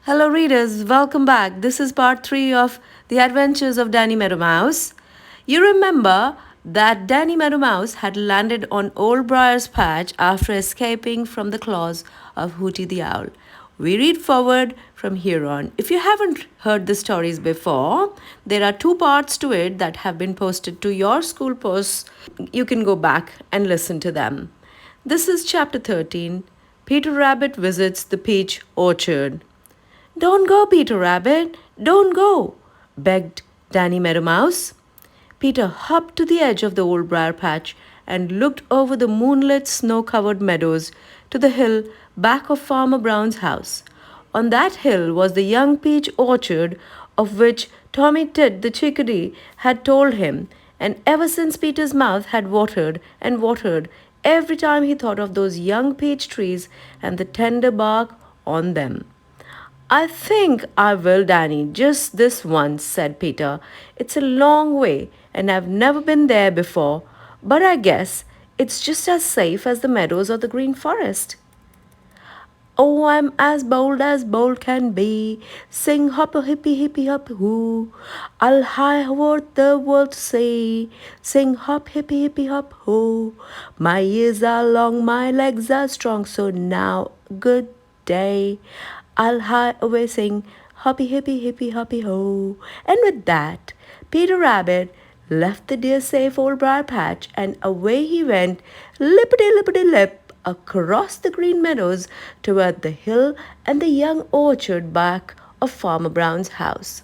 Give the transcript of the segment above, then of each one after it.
Hello, readers. Welcome back. This is part 3 of The Adventures of Danny Meadow Mouse. You remember that Danny Meadow Mouse had landed on Old Briar's patch after escaping from the claws of Hooty the Owl. We read forward from here on. If you haven't heard the stories before, there are 2 parts to it that have been posted to your school posts. You can go back and listen to them. This is chapter 13. Peter Rabbit visits the peach orchard. Don't go, Peter Rabbit, don't go, begged Danny Meadow Mouse. Peter hopped to the edge of the old briar patch and looked over the moonlit, snow-covered meadows to the hill back of Farmer Brown's house. On that hill was the young peach orchard of which Tommy Tit the chickadee had told him, and ever since Peter's mouth had watered and watered every time he thought of those young peach trees and the tender bark on them. I think I will, Danny, just this once, said Peter. It's a long way, and I've never been there before, but I guess it's just as safe as the meadows or the green forest. Oh, I'm as bold can be. Sing hop a hippy hippy hop hoo. I'll high what the world to see. Sing hop hippy hippy hop hoo. My ears are long, my legs are strong, so now good day. I'll high away sing hoppy hippy hippy hoppy ho. And with that, Peter Rabbit left the dear safe old briar patch and away he went, lippity lippity lip, across the green meadows toward the hill and the young orchard back of Farmer Brown's house.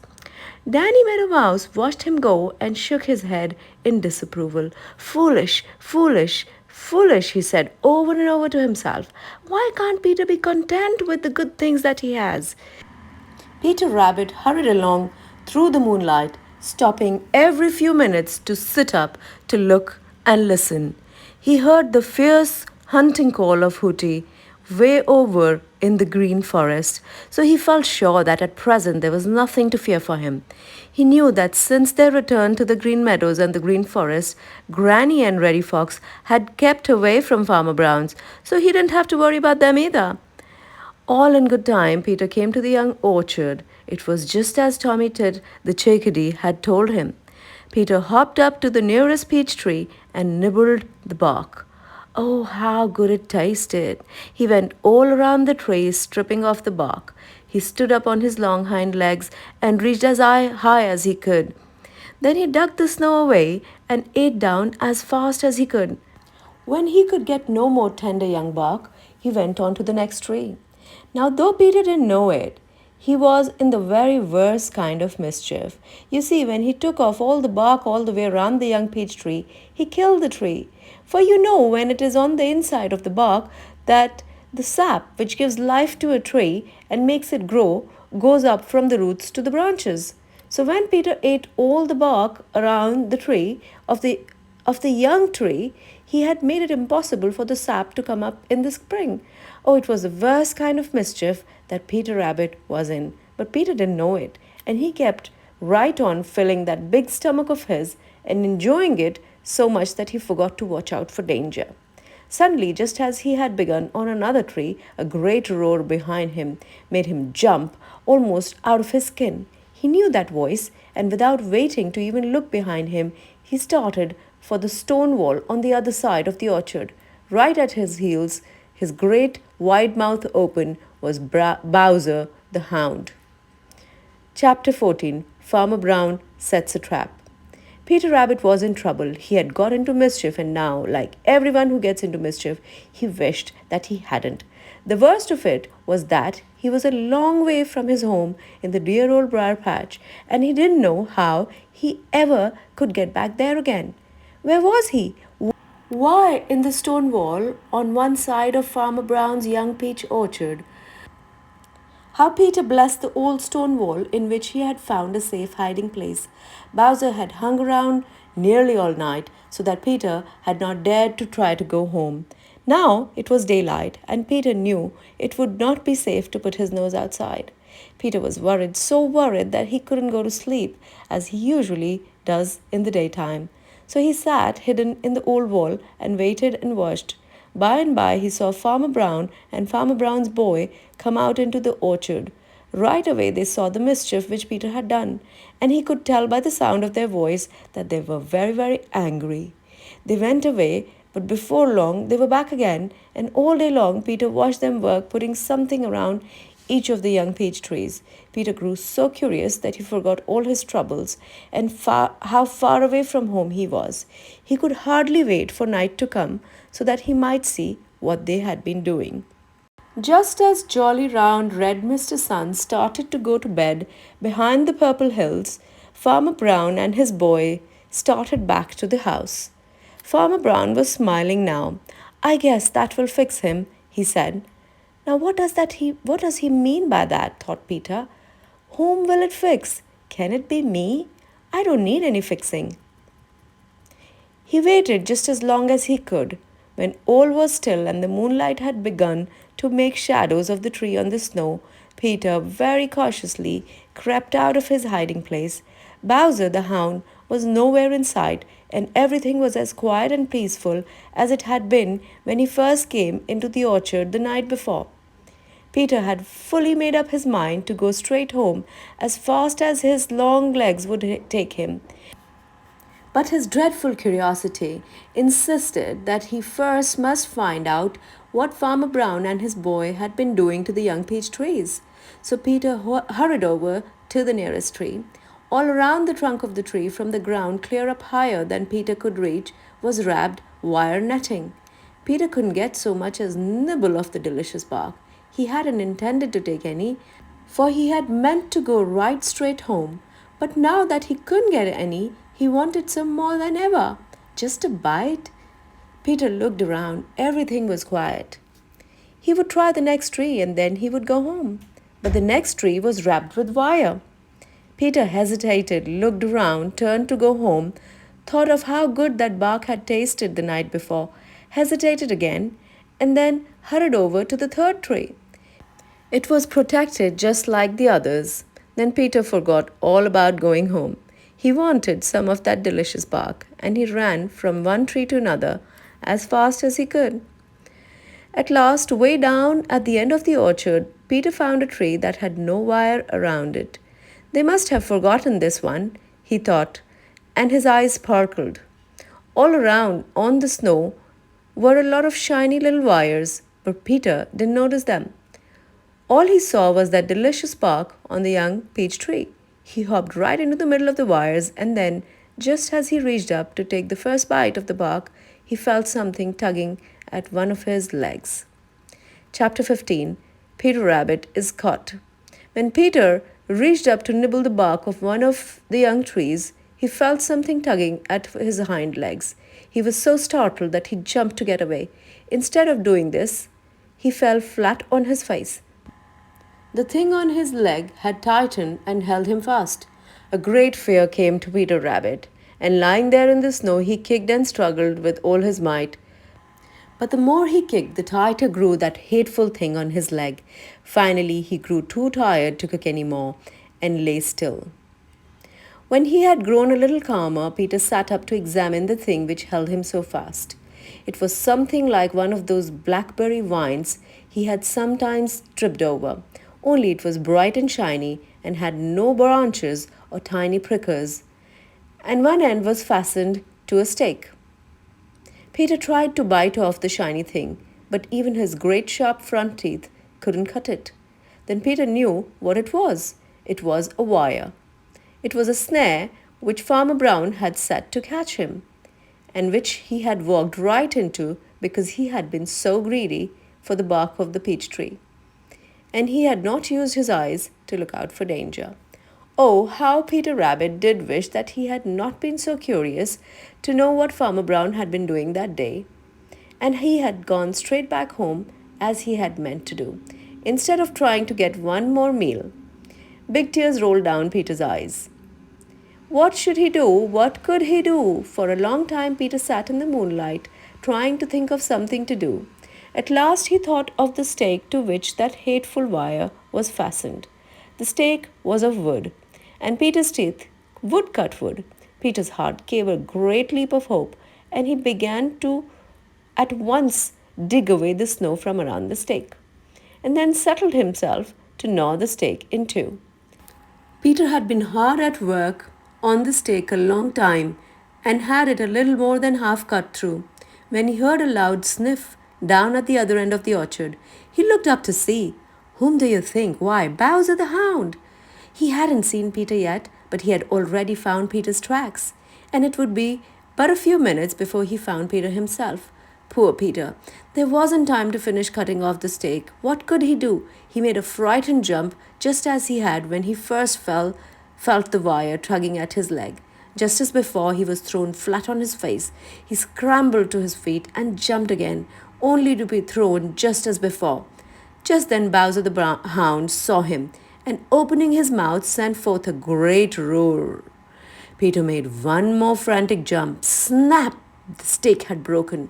Danny Meadow Mouse watched him go and shook his head in disapproval. Foolish, foolish, foolish, he said over and over to himself. Why can't Peter be content with the good things that he has? Peter Rabbit hurried along through the moonlight, stopping every few minutes to sit up, to look and listen. He heard the fierce hunting call of Hooty way over in the green forest, so he felt sure that at present there was nothing to fear for him. He knew that since their return to the green meadows and the green forest, Granny and Reddy Fox had kept away from Farmer Brown's, so he didn't have to worry about them either. All in good time, Peter came to the young orchard. It was just as Tommy Tit the chickadee had told him. Peter hopped up to the nearest peach tree and nibbled the bark. Oh, how good it tasted! He went all around the tree, stripping off the bark. He stood up on his long hind legs and reached as high as he could. Then he dug the snow away and ate down as fast as he could. When he could get no more tender young bark, he went on to the next tree. Now, though Peter didn't know it, he was in the very worst kind of mischief. You see, when he took off all the bark all the way around the young peach tree, he killed the tree. For you know, when it is on the inside of the bark, that the sap which gives life to a tree and makes it grow goes up from the roots to the branches. So when Peter ate all the bark around the tree of the young tree, he had made it impossible for the sap to come up in the spring. Oh, it was the worst kind of mischief that Peter Rabbit was in. But Peter didn't know it, and he kept right on filling that big stomach of his and enjoying it so much that he forgot to watch out for danger. Suddenly, just as he had begun on another tree, a great roar behind him made him jump almost out of his skin. He knew that voice, and without waiting to even look behind him, he started for the stone wall on the other side of the orchard. Right at his heels, his great wide mouth open, was Bowser the Hound. Chapter 14. Farmer Brown Sets a Trap. Peter Rabbit was in trouble. He had got into mischief, and now, like everyone who gets into mischief, he wished that he hadn't. The worst of it was that he was a long way from his home in the dear old briar patch, and he didn't know how he ever could get back there again. Where was he? Why, in the stone wall on one side of Farmer Brown's young peach orchard. How Peter blessed the old stone wall in which he had found a safe hiding place. Bowser had hung around nearly all night so that Peter had not dared to try to go home. Now it was daylight, and Peter knew it would not be safe to put his nose outside. Peter was worried, so worried that he couldn't go to sleep as he usually does in the daytime. So he sat hidden in the old wall and waited and watched. By and by he saw Farmer Brown and Farmer Brown's boy come out into the orchard. Right away they saw the mischief which Peter had done, and he could tell by the sound of their voice that they were very, very angry. They went away, but before long they were back again, and all day long Peter watched them work, putting something around each of the young peach trees. Peter grew so curious that he forgot all his troubles and how far away from home he was. He could hardly wait for night to come so that he might see what they had been doing. Just as jolly round red Mr. Sun started to go to bed behind the purple hills, Farmer Brown and his boy started back to the house. Farmer Brown was smiling now. "I guess that will fix him," he said. "Now what does he mean by that?" thought Peter. "Whom will it fix? Can it be me? I don't need any fixing." He waited just as long as he could. When all was still and the moonlight had begun to make shadows of the tree on the snow, Peter very cautiously crept out of his hiding place. Bowser the Hound was nowhere in sight, and everything was as quiet and peaceful as it had been when he first came into the orchard the night before. Peter had fully made up his mind to go straight home as fast as his long legs would take him. But his dreadful curiosity insisted that he first must find out what Farmer Brown and his boy had been doing to the young peach trees. So Peter hurried over to the nearest tree. All around the trunk of the tree, from the ground clear up higher than Peter could reach, was wrapped wire netting. Peter couldn't get so much as nibble of the delicious bark. He hadn't intended to take any, for he had meant to go right straight home. But now that he couldn't get any, he wanted some more than ever. Just a bite? Peter looked around. Everything was quiet. He would try the next tree and then he would go home. But the next tree was wrapped with wire. Peter hesitated, looked around, turned to go home, thought of how good that bark had tasted the night before, hesitated again, and then hurried over to the third tree. It was protected just like the others. Then Peter forgot all about going home. He wanted some of that delicious bark, and he ran from one tree to another as fast as he could. At last, way down at the end of the orchard, Peter found a tree that had no wire around it. They must have forgotten this one, he thought, and his eyes sparkled. All around on the snow were a lot of shiny little wires, but Peter didn't notice them. All he saw was that delicious bark on the young peach tree. He hopped right into the middle of the wires, and then, just as he reached up to take the first bite of the bark, he felt something tugging at one of his legs. Chapter 15. Peter Rabbit is Caught. When Peter reached up to nibble the bark of one of the young trees, he felt something tugging at his hind legs. He was so startled that he jumped to get away. Instead of doing this, he fell flat on his face. The thing on his leg had tightened and held him fast. A great fear came to Peter Rabbit, and lying there in the snow, he kicked and struggled with all his might. But the more he kicked, the tighter grew that hateful thing on his leg. Finally, he grew too tired to kick any more and lay still. When he had grown a little calmer, Peter sat up to examine the thing which held him so fast. It was something like one of those blackberry vines he had sometimes tripped over, only it was bright and shiny and had no branches or tiny prickers, and one end was fastened to a stake. Peter tried to bite off the shiny thing, but even his great sharp front teeth couldn't cut it. Then Peter knew what it was. It was a wire. It was a snare which Farmer Brown had set to catch him, and which he had walked right into because he had been so greedy for the bark of the peach tree. And he had not used his eyes to look out for danger. Oh, how Peter Rabbit did wish that he had not been so curious to know what Farmer Brown had been doing that day, and he had gone straight back home as he had meant to do, instead of trying to get one more meal. Big tears rolled down Peter's eyes. What should he do? What could he do? For a long time Peter sat in the moonlight, trying to think of something to do. At last he thought of the stake to which that hateful wire was fastened. The stake was of wood, and Peter's teeth would cut wood. Peter's heart gave a great leap of hope, and he began to at once dig away the snow from around the stake, and then settled himself to gnaw the steak in two. Peter had been hard at work on the steak a long time and had it a little more than half cut through when he heard a loud sniff down at the other end of the orchard. He looked up to see. Whom do you think? Why, Bowser the Hound! He hadn't seen Peter yet, but he had already found Peter's tracks, and it would be but a few minutes before he found Peter himself. Poor Peter. There wasn't time to finish cutting off the steak. What could he do? He made a frightened jump, just as he had when he first felt the wire tugging at his leg. Just as before, he was thrown flat on his face. He scrambled to his feet and jumped again, only to be thrown just as before. Just then Bowser the Hound saw him, and opening his mouth sent forth a great roar. Peter made one more frantic jump. Snap! The stake had broken.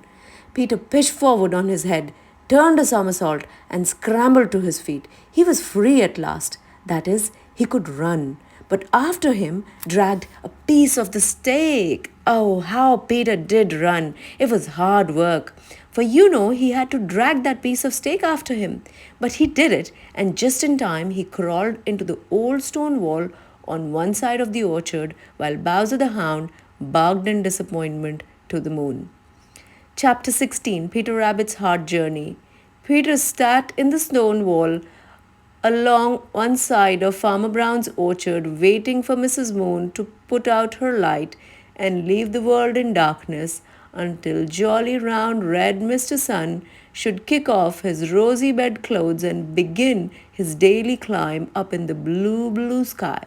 Peter pitched forward on his head, turned a somersault, and scrambled to his feet. He was free at last. That is, he could run. But after him dragged a piece of the stake. Oh, how Peter did run! It was hard work. For he had to drag that piece of steak after him. But he did it, and just in time he crawled into the old stone wall on one side of the orchard while Bowser the Hound barked in disappointment to the moon. Chapter 16, Peter Rabbit's Hard Journey. Peter sat in the stone wall along one side of Farmer Brown's orchard, waiting for Mrs. Moon to put out her light and leave the world in darkness until jolly round red Mr. Sun should kick off his rosy bedclothes and begin his daily climb up in the blue, blue sky.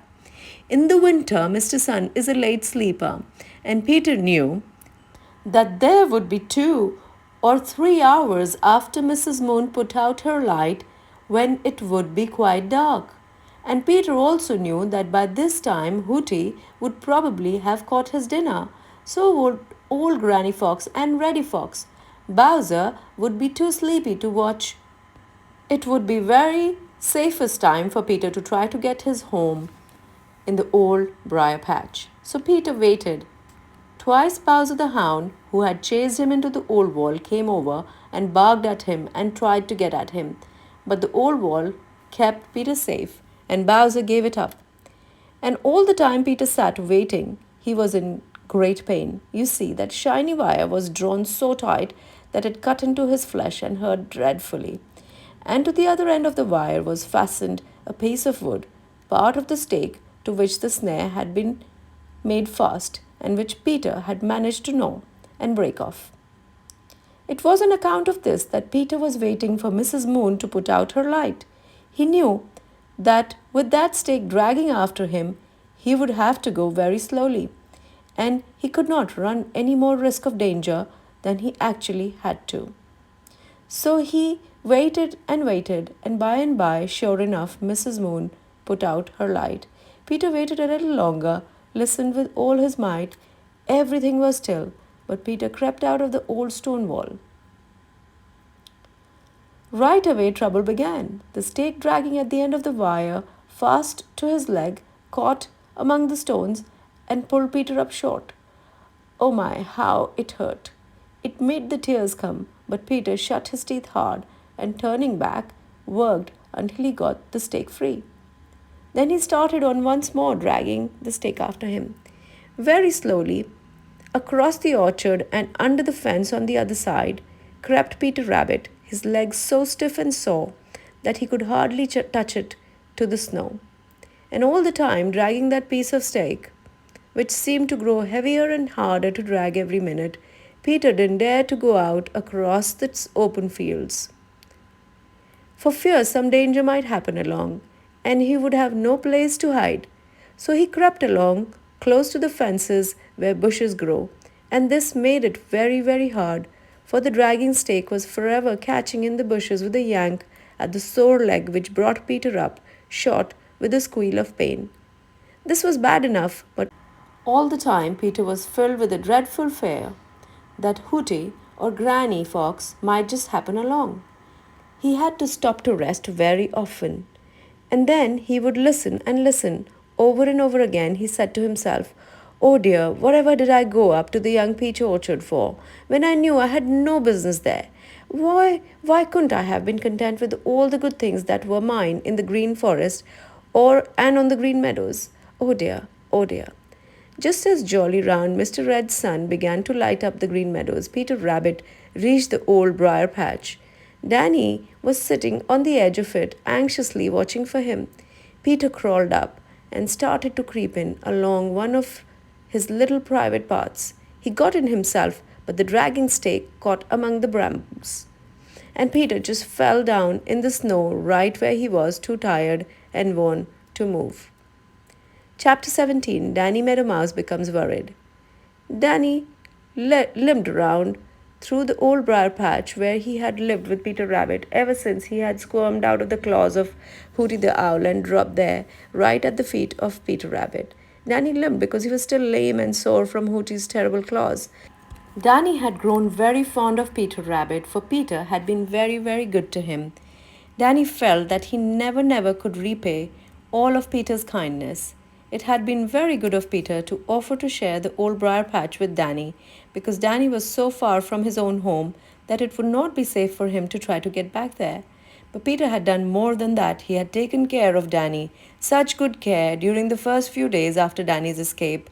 In the winter, Mr. Sun is a late sleeper, and Peter knew that there would be 2 or 3 hours after Mrs. Moon put out her light when it would be quite dark. And Peter also knew that by this time Hooty would probably have caught his dinner. So would old Granny Fox and Reddy Fox. Bowser would be too sleepy to watch. It would be very safest time for Peter to try to get his home in the old briar patch. So Peter waited. Twice Bowser the Hound, who had chased him into the old wall, came over and barked at him and tried to get at him. But the old wall kept Peter safe, and Bowser gave it up. And all the time Peter sat waiting, he was in great pain. You see, that shiny wire was drawn so tight that it cut into his flesh and hurt dreadfully. And to the other end of the wire was fastened a piece of wood, part of the stake to which the snare had been made fast, and which Peter had managed to gnaw and break off. It was on account of this that Peter was waiting for Mrs. Moon to put out her light. He knew that with that stake dragging after him, he would have to go very slowly, and he could not run any more risk of danger than he actually had to. So he waited, and by, sure enough, Mrs. Moon put out her light. Peter waited a little longer, listened with all his might. Everything was still, but Peter crept out of the old stone wall. Right away trouble began. The stake dragging at the end of the wire, fast to his leg, caught among the stones and pulled Peter up short. Oh my, how it hurt! It made the tears come, but Peter shut his teeth hard and, turning back, worked until he got the stake free. Then he started on once more, dragging the stake after him. Very slowly, across the orchard and under the fence on the other side, crept Peter Rabbit, his legs so stiff and sore that he could hardly touch it to the snow. And all the time dragging that piece of stake, which seemed to grow heavier and harder to drag every minute, Peter didn't dare to go out across the open fields, for fear some danger might happen along, and he would have no place to hide. So he crept along close to the fences where bushes grow, and this made it very, very hard, for the dragging stake was forever catching in the bushes with a yank at the sore leg which brought Peter up short with a squeal of pain. This was bad enough, but all the time Peter was filled with a dreadful fear that Hooty or Granny Fox might just happen along. He had to stop to rest very often. And then he would listen and listen. Over and over again he said to himself, "Oh dear, whatever did I go up to the young peach orchard for, when I knew I had no business there? Why couldn't I have been content with all the good things that were mine in the green forest or and on the green meadows? Oh dear, oh dear. Just as jolly round Mr. Red's sun began to light up the green meadows, Peter Rabbit reached the old briar patch. Danny was sitting on the edge of it, anxiously watching for him. Peter crawled up and started to creep in along one of his little private paths. He got in himself, but the dragging stake caught among the brambles. And Peter just fell down in the snow right where he was, too tired and worn to move. Chapter 17. Danny Meadow Mouse becomes worried. Danny limped around through the old briar patch where he had lived with Peter Rabbit ever since he had squirmed out of the claws of Hooty the Owl and dropped there right at the feet of Peter Rabbit. Danny limped because he was still lame and sore from Hooty's terrible claws. Danny had grown very fond of Peter Rabbit, for Peter had been very, very good to him. Danny felt that he never could repay all of Peter's kindness. It had been very good of Peter to offer to share the old briar patch with Danny, because Danny was so far from his own home that it would not be safe for him to try to get back there. But Peter had done more than that. He had taken care of Danny, such good care during the first few days after Danny's escape.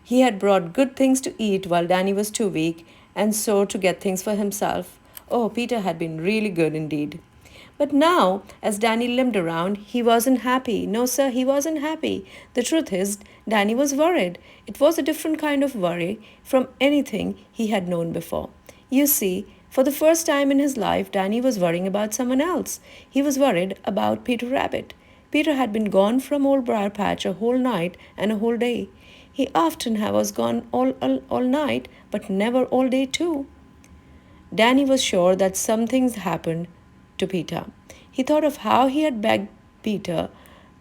He had brought good things to eat while Danny was too weak and sore to get things for himself. Oh, Peter had been really good indeed. But now, as Danny limped around, he wasn't happy. No, sir, he wasn't happy. The truth is, Danny was worried. It was a different kind of worry from anything he had known before. You see, for the first time in his life, Danny was worrying about someone else. He was worried about Peter Rabbit. Peter had been gone from Old Briar Patch a whole night and a whole day. He often was gone all night, but never all day too. Danny was sure that something's happened to Peter. He thought of how he had begged Peter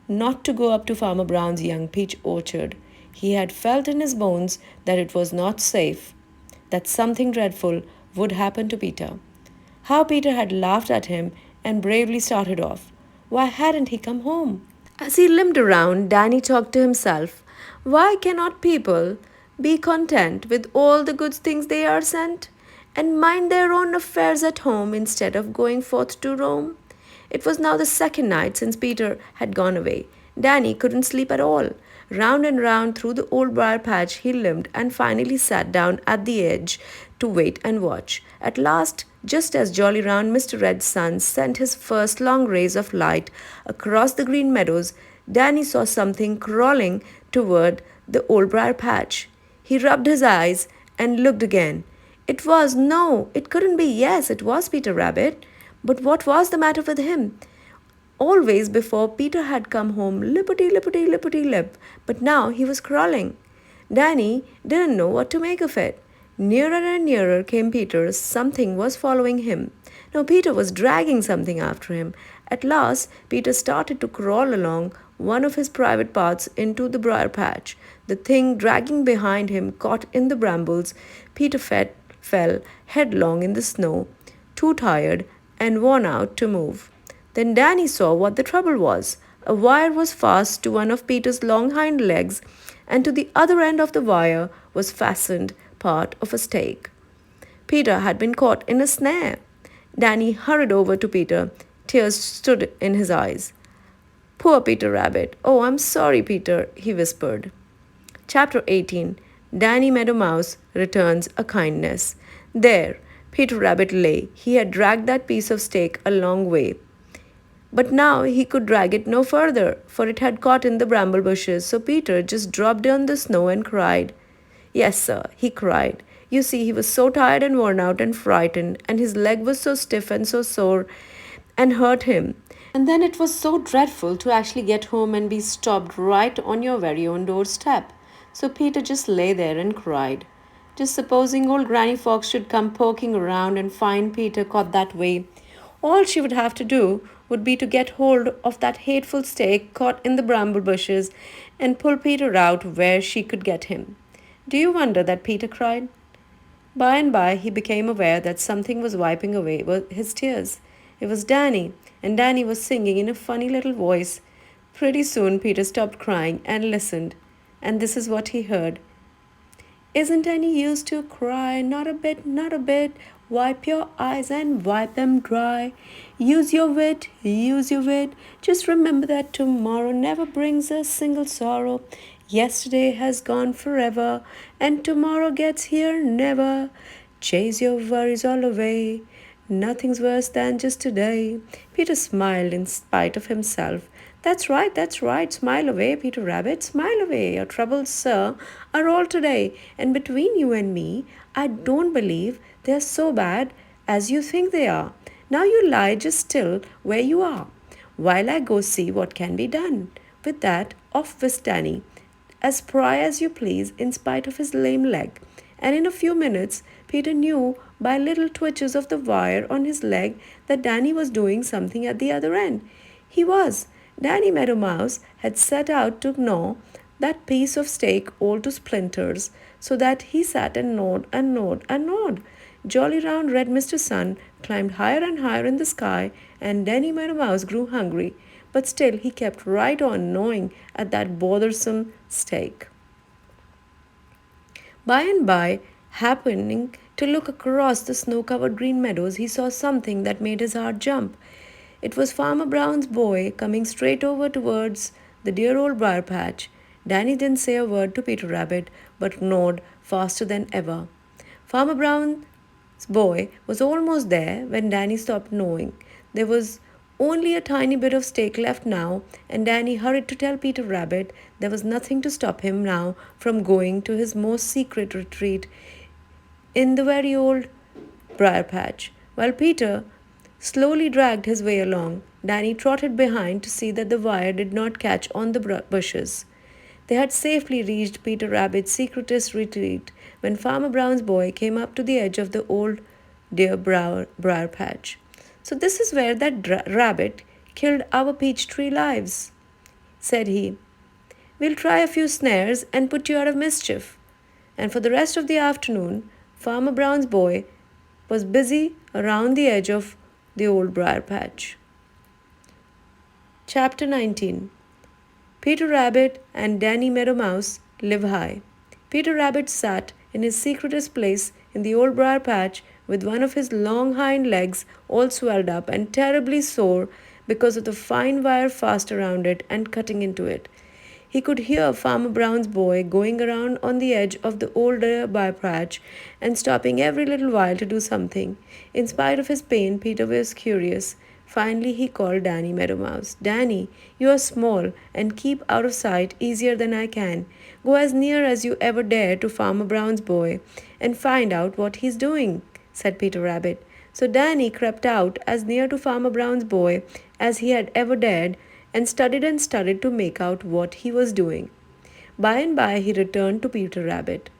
not to go up to Farmer Brown's young peach orchard. He had felt in his bones that it was not safe, that something dreadful would happen to Peter. How Peter had laughed at him and bravely started off. Why hadn't he come home? As he limped around, Danny talked to himself. Why cannot people be content with all the good things they are sent, and mind their own affairs at home instead of going forth to roam? It was now the second night since Peter had gone away. Danny couldn't sleep at all. Round and round through the old briar patch he limped and finally sat down at the edge to wait and watch. At last, just as jolly round Mr. Red's sun sent his first long rays of light across the green meadows, Danny saw something crawling toward the old briar patch. He rubbed his eyes and looked again. It was no, it couldn't be yes, it was Peter Rabbit. But what was the matter with him? Always before Peter had come home lippity-lip, but now he was crawling. Danny didn't know what to make of it. Nearer and nearer came Peter. Something was following him. Now Peter was dragging something after him. At last, Peter started to crawl along one of his private paths into the briar patch. The thing dragging behind him caught in the brambles. Peter fell headlong in the snow, too tired and worn out to move. Then Danny saw what the trouble was. A wire was fast to one of Peter's long hind legs, and to the other end of the wire was fastened part of a stake. Peter had been caught in a snare. Danny hurried over to Peter. Tears stood in his eyes. Poor Peter Rabbit. Oh, I'm sorry, Peter, he whispered. Chapter 18. Danny Meadow Mouse returns a kindness. There, Peter Rabbit lay. He had dragged that piece of stake a long way. But now he could drag it no further, for it had caught in the bramble bushes, so Peter just dropped on the snow and cried. Yes, sir, he cried. You see, he was so tired and worn out and frightened, and his leg was so stiff and so sore and hurt him. And then it was so dreadful to actually get home and be stopped right on your very own doorstep. So Peter just lay there and cried. Just supposing old Granny Fox should come poking around and find Peter caught that way. All she would have to do would be to get hold of that hateful stake caught in the bramble bushes and pull Peter out where she could get him. Do you wonder that Peter cried? By and by he became aware that something was wiping away his tears. It was Danny, and Danny was singing in a funny little voice. Pretty soon Peter stopped crying and listened, and this is what he heard. Isn't any use to cry? Not a bit, not a bit. Wipe your eyes and wipe them dry. Use your wit, use your wit. Just remember that tomorrow never brings a single sorrow. Yesterday has gone forever, and tomorrow gets here never. Chase your worries all away. Nothing's worse than just today. Peter smiled in spite of himself. That's right. Smile away, Peter Rabbit. Smile away. Your troubles, sir, are all today. And between you and me, I don't believe they're so bad as you think they are. Now you lie just still where you are, while I go see what can be done. With that, off whisked Danny, as spry as you please, in spite of his lame leg. And in a few minutes, Peter knew by little twitches of the wire on his leg that Danny was doing something at the other end. He was. Danny Meadow Mouse had set out to gnaw that piece of stake all to splinters, so that he sat and gnawed and gnawed and gnawed. Jolly round red Mr. Sun climbed higher and higher in the sky, and Danny Meadow Mouse grew hungry, but still he kept right on gnawing at that bothersome stake. By and by, happening to look across the snow covered green meadows, he saw something that made his heart jump. It was Farmer Brown's boy coming straight over towards the dear old briar patch. Danny didn't say a word to Peter Rabbit, but gnawed faster than ever. Farmer Brown's boy was almost there when Danny stopped gnawing. There was only a tiny bit of stake left now, and Danny hurried to tell Peter Rabbit there was nothing to stop him now from going to his most secret retreat in the very old briar patch. While Peter slowly dragged his way along, Danny trotted behind to see that the wire did not catch on the bushes. They had safely reached Peter Rabbit's secretest retreat when Farmer Brown's boy came up to the edge of the old dear briar patch. So this is where that rabbit killed our peach tree lives, said he. We'll try a few snares and put you out of mischief. And for the rest of the afternoon, Farmer Brown's boy was busy around the edge of the old briar patch. Chapter 19. Peter Rabbit and Danny Meadow Mouse live high. Peter Rabbit sat in his secretest place in the old briar patch with one of his long hind legs all swelled up and terribly sore because of the fine wire fast around it and cutting into it. He could hear Farmer Brown's boy going around on the edge of the old briar patch and stopping every little while to do something. In spite of his pain, Peter was curious. Finally, he called Danny Meadow Mouse. Danny, you are small and keep out of sight easier than I can. Go as near as you ever dare to Farmer Brown's boy and find out what he's doing, said Peter Rabbit. So Danny crept out as near to Farmer Brown's boy as he had ever dared and studied to make out what he was doing. By and by he returned to Peter Rabbit.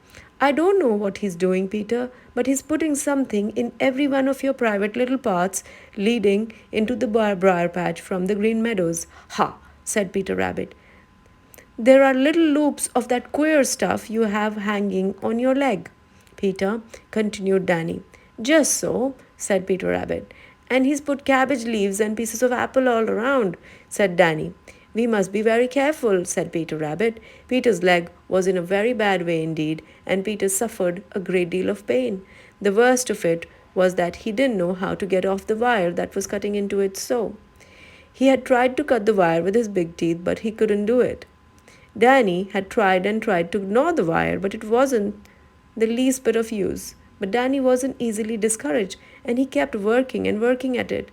I don't know what he's doing, Peter, but he's putting something in every one of your private little paths leading into the briar patch from the Green Meadows. Ha, said Peter Rabbit. There are little loops of that queer stuff you have hanging on your leg, Peter, continued Danny. Just so, said Peter Rabbit. And he's put cabbage leaves and pieces of apple all around, said Danny. We must be very careful, said Peter Rabbit. Peter's leg was in a very bad way indeed, and Peter suffered a great deal of pain. The worst of it was that he didn't know how to get off the wire that was cutting into it so. He had tried to cut the wire with his big teeth, but he couldn't do it. Danny had tried and tried to gnaw the wire, but it wasn't the least bit of use. But Danny wasn't easily discouraged, and he kept working and working at it.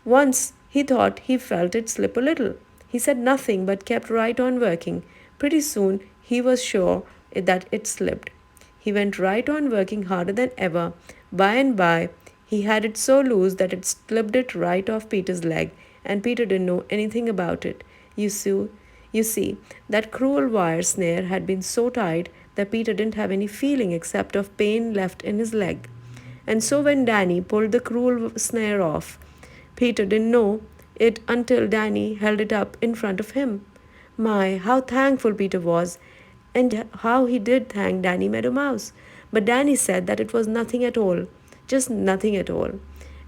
Once he thought he felt it slip a little. He said nothing but kept right on working. Pretty soon he was sure that it slipped. He went right on working harder than ever. By and by he had it so loose that it slipped it right off Peter's leg, and Peter didn't know anything about it. You see, that cruel wire snare had been so tight that Peter didn't have any feeling except of pain left in his leg. And so when Danny pulled the cruel snare off, Peter didn't know it until Danny held it up in front of him. My, how thankful Peter was, and how he did thank Danny Meadow Mouse. But Danny said that it was nothing at all, just nothing at all.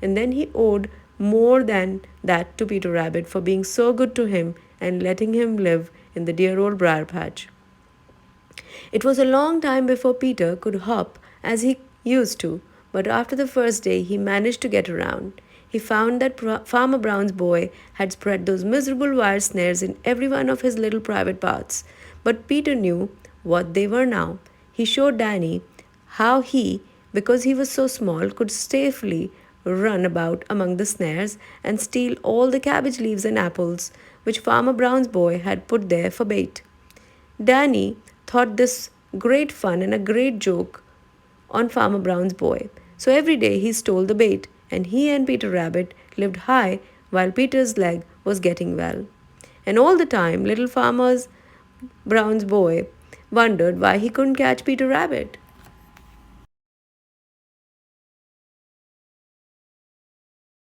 And then he owed more than that to Peter Rabbit for being so good to him and letting him live in the dear old briar patch. It was a long time before Peter could hop as he used to, but after the first day he managed to get around. He found that Farmer Brown's boy had spread those miserable wire snares in every one of his little private paths, but Peter knew what they were now. He showed Danny how he, because he was so small, could safely run about among the snares and steal all the cabbage leaves and apples which Farmer Brown's boy had put there for bait. Danny thought this great fun and a great joke on Farmer Brown's boy. So every day he stole the bait, and he and Peter Rabbit lived high while Peter's leg was getting well. And all the time, little Farmer Brown's boy wondered why he couldn't catch Peter Rabbit.